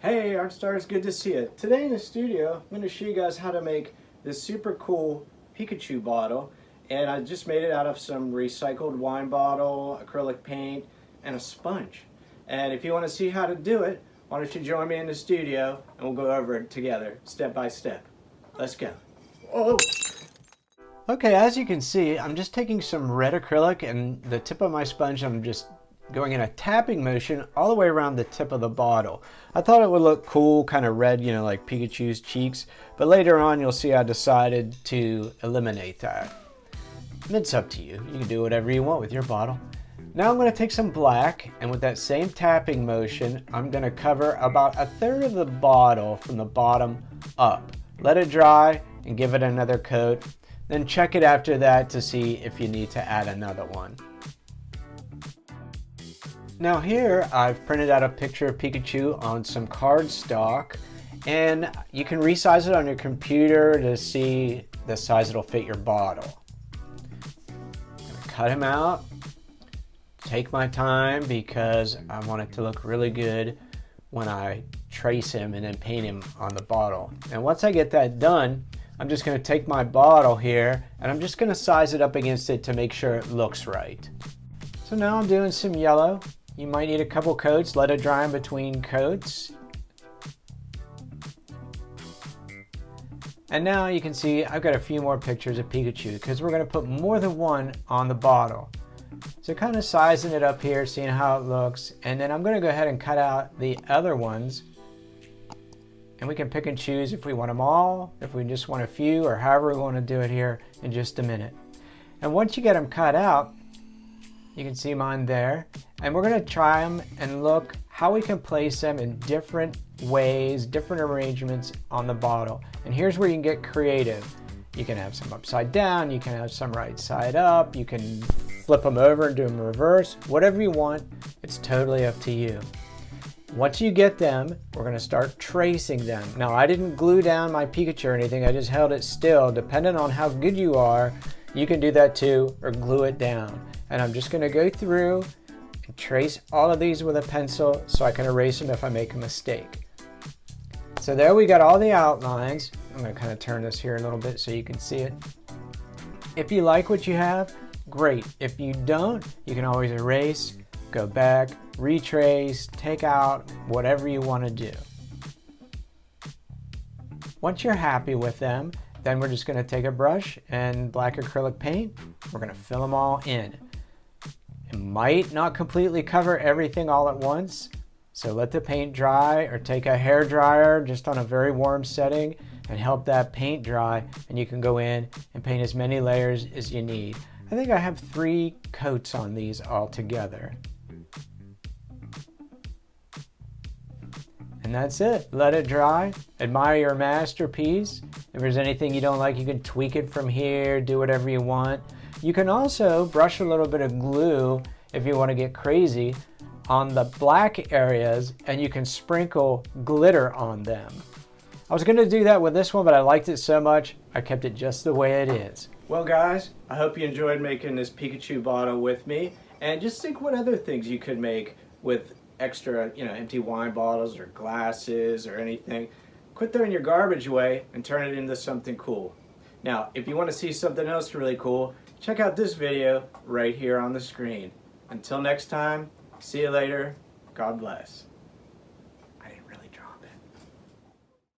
Hey art stars, good to see you. Today in the studio, I'm going to show you guys how to make this super cool Pikachu bottle. And I just made it out of some recycled wine bottle, acrylic paint, and a sponge. And if you want to see how to do it, why don't you join me in the studio and we'll go over it together, step by step. Let's go. Oh. Okay, as you can see, I'm just taking some red acrylic and the tip of my sponge, I'm just going in a tapping motion all the way around the tip of the bottle. I thought it would look cool, kind of red, like Pikachu's cheeks, but later on you'll see I decided to eliminate that. It's up to you. You can do whatever you want with your bottle. Now I'm going to take some black, and with that same tapping motion, I'm going to cover about a third of the bottle from the bottom up. Let it dry and give it another coat. Then check it after that to see if you need to add another one. Now here I've printed out a picture of Pikachu on some cardstock, and you can resize it on your computer to see the size it'll fit your bottle. I'm going to cut him out, take my time because I want it to look really good when I trace him and then paint him on the bottle. And once I get that done, I'm just going to take my bottle here and I'm just going to size it up against it to make sure it looks right. So now I'm doing some yellow. You might need a couple coats, let it dry in between coats. And now you can see I've got a few more pictures of Pikachu because we're going to put more than one on the bottle. So kind of sizing it up here, seeing how it looks, and then I'm going to go ahead and cut out the other ones. And we can pick and choose if we want them all, if we just want a few, or however we want to do it here in just a minute. And once you get them cut out, you can see mine there. And we're going to try them and look how we can place them in different ways, different arrangements on the bottle. And here's where you can get creative. You can have some upside down, you can have some right side up, you can flip them over and do them reverse, whatever you want, it's totally up to you. Once you get them, we're going to start tracing them. Now I didn't glue down my Pikachu or anything, I just held it still. Depending on how good you are, you can do that too, or glue it down. And I'm just going to go through and trace all of these with a pencil so I can erase them if I make a mistake. So there we got all the outlines. I'm going to kind of turn this here a little bit so you can see it. If you like what you have, great. If you don't, you can always erase, go back, retrace, take out whatever you want to do. Once you're happy with them, then we're just going to take a brush and black acrylic paint. We're going to fill them all in. It might not completely cover everything all at once, so let the paint dry or take a hair dryer just on a very warm setting and help that paint dry, and you can go in and paint as many layers as you need. I think I have 3 coats on these all together. And that's it. Let it dry. Admire your masterpiece. If there's anything you don't like, you can tweak it from here, do whatever you want. You can also brush a little bit of glue if you want to get crazy on the black areas, and you can sprinkle glitter on them. I was going to do that with this one, but I liked it so much, I kept it just the way it is. Well guys, I hope you enjoyed making this Pikachu bottle with me, and just think what other things you could make with extra, empty wine bottles or glasses or anything. Quit throwing your garbage away and turn it into something cool. Now, if you want to see something else really cool, check out this video right here on the screen. Until next time, see you later. God bless.